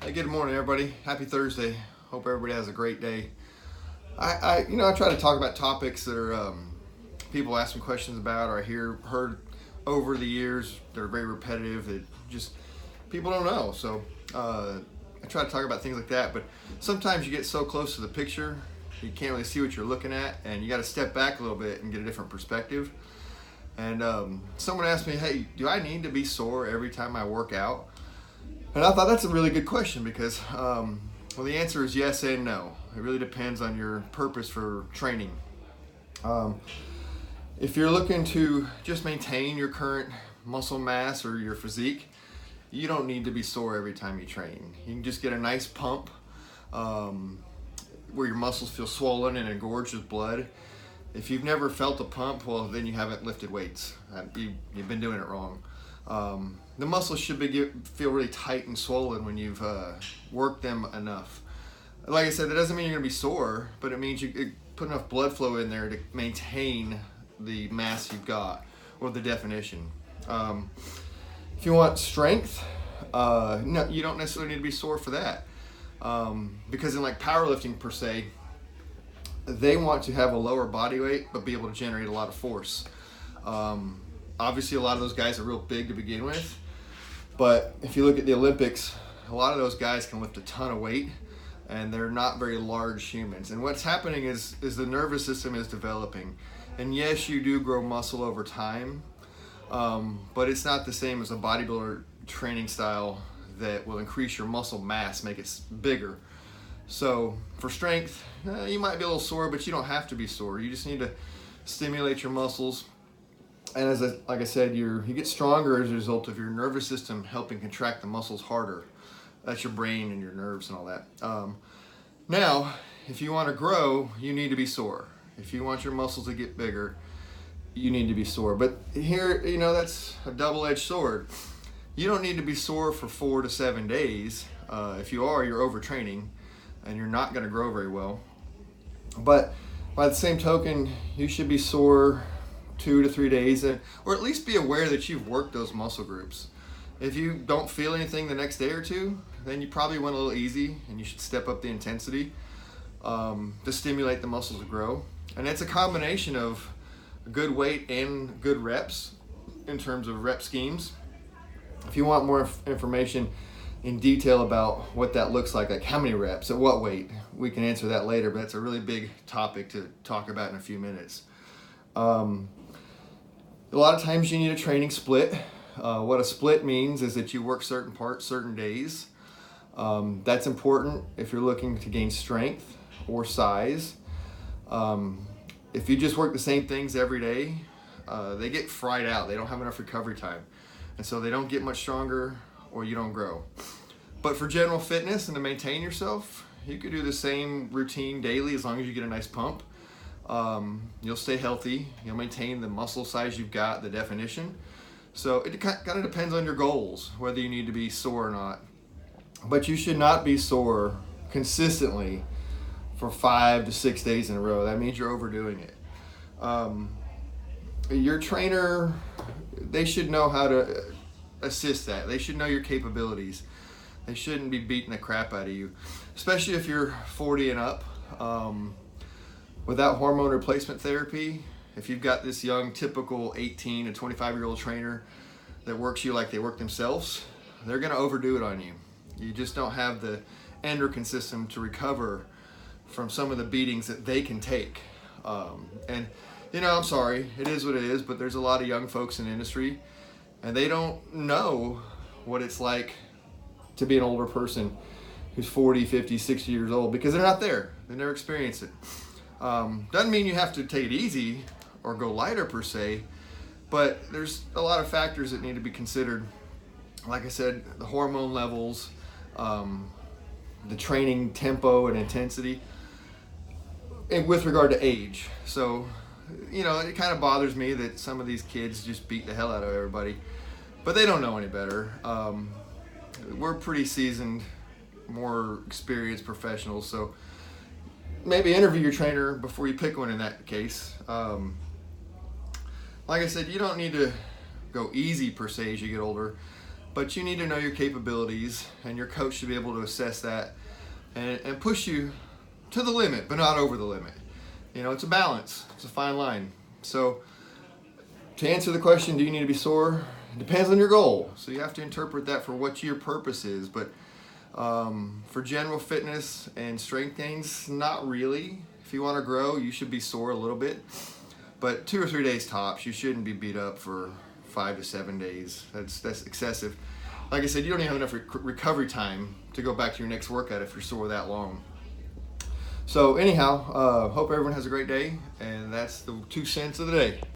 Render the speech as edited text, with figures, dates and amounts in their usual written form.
Hey, good morning, everybody. Happy Thursday. Hope everybody has a great day. I try to talk about topics that are people ask me questions about, or heard over the years. They're very repetitive. That just people don't know. So I try to talk about things like that. But sometimes you get so close to the picture, you can't really see what you're looking at, and you got to step back a little bit and get a different perspective. And someone asked me, "Hey, do I need to be sore every time I work out?" And I thought that's a really good question because, the answer is yes and no. It really depends on your purpose for training. Um, if you're looking to just maintain your current muscle mass or your physique, you don't need to be sore every time you train. You can just get a nice pump um, where your muscles feel swollen and engorged with blood. If you've never felt a pump, well, then you haven't lifted weights. You've been doing it wrong. The muscles should feel really tight and swollen when you've worked them enough. Like I said, that doesn't mean you're going to be sore, but it means you put enough blood flow in there to maintain the mass you've got, or the definition. If you want strength, no, you don't necessarily need to be sore for that. Because in like powerlifting per se, they want to have a lower body weight but be able to generate a lot of force. Obviously, a lot of those guys are real big to begin with, but if you look at the Olympics, a lot of those guys can lift a ton of weight, and they're not very large humans. And what's happening is the nervous system is developing. And yes, you do grow muscle over time, but it's not the same as a bodybuilder training style that will increase your muscle mass, make it bigger. So for strength, you might be a little sore, but you don't have to be sore. You just need to stimulate your muscles. And like I said, you get stronger as a result of your nervous system helping contract the muscles harder. That's your brain and your nerves and all that. Now, if you want to grow, you need to be sore. If you want your muscles to get bigger, you need to be sore. But here, that's a double-edged sword. You don't need to be sore for 4 to 7 days. If you are, you're overtraining, and you're not going to grow very well. But by the same token, you should be sore 2 to 3 days, or at least be aware that you've worked those muscle groups. If you don't feel anything the next day or two, then you probably went a little easy, and you should step up the intensity to stimulate the muscles to grow. And it's a combination of good weight and good reps in terms of rep schemes. If you want more information in detail about what that looks like how many reps at what weight, we can answer that later, but that's a really big topic to talk about in a few minutes. A lot of times you need a training split. What a split means is that you work certain parts certain days. That's important if you're looking to gain strength or size. If you just work the same things every day, they get fried out. They don't have enough recovery time. And so they don't get much stronger, or you don't grow. But for general fitness and to maintain yourself, you could do the same routine daily as long as you get a nice pump. You'll stay healthy. You'll maintain the muscle size you've got, the definition. So it kind of depends on your goals, whether you need to be sore or not. But you should not be sore consistently for 5 to 6 days in a row. That means you're overdoing it. Your trainer, they should know how to assist that. They should know your capabilities. They shouldn't be beating the crap out of you, especially if you're 40 and up. Without hormone replacement therapy, if you've got this young, typical 18 to 25-year-old trainer that works you like they work themselves, they're going to overdo it on you. You just don't have the endocrine system to recover from some of the beatings that they can take. I'm sorry, it is what it is, but there's a lot of young folks in the industry, and they don't know what it's like to be an older person who's 40, 50, 60 years old, because they're not there. They never experienced it. Doesn't mean you have to take it easy or go lighter per se, but there's a lot of factors that need to be considered. Like I said, the hormone levels, the training tempo and intensity, and with regard to age. So, it kind of bothers me that some of these kids just beat the hell out of everybody, but they don't know any better. We're pretty seasoned, more experienced professionals, so maybe interview your trainer before you pick one in that case. Like I said, you don't need to go easy per se as you get older. but you need to know your capabilities, and your coach should be able to assess that and push you to the limit, but not over the limit. You know, it's a balance. It's a fine line. So to answer the question, do you need to be sore? It depends on your goal. So you have to interpret that for what your purpose is. But for general fitness and strength gains, not really. If you want to grow, you should be sore a little bit. But 2 or 3 days tops. You shouldn't be beat up for 5 to 7 days. That's excessive. Like I said, you don't even have enough recovery time to go back to your next workout if you're sore that long. So anyhow, hope everyone has a great day, and that's the 2 cents of the day.